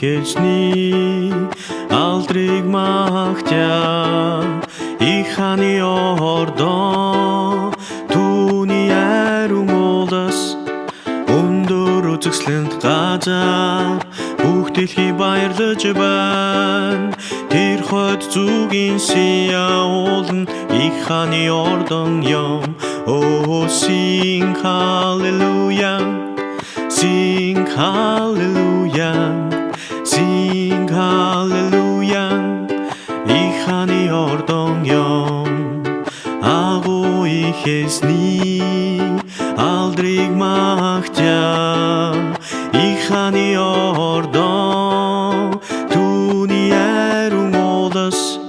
эзний алдрыг магтя их хааны ордон түүний ариун уулаас өндөр үзэсгэлэнт газар бүх дэлхий баярлаж байна. Тэр хойд зүгийн Сиаул их хааны ордон юм. Oh, sing hallelujah, sing hallelujah, sing hallelujah. Ich хааны ордон юм. Агуу их эзний алдрыг магтя их хааны ордон түүний ариун уулаас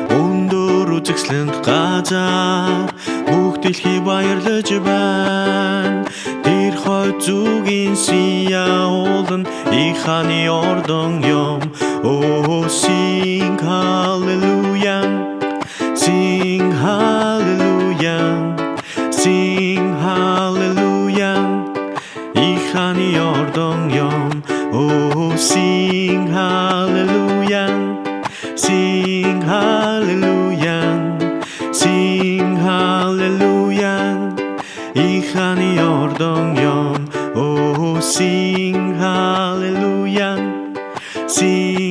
өндөр үзэсгэлэнт газар бүх дэлхий баярлаж байна. Тэр хойд зүгийн Сиаул их хааны ордон юм. Oh, sing hallelujah, sing hallelujah, sing hallelujah. Ich хааны ордон юм. Oh, sing hallelujah, sing hallelujah, sing hallelujah. Ich хааны ордон юм. Oh, sing hallelujah, sing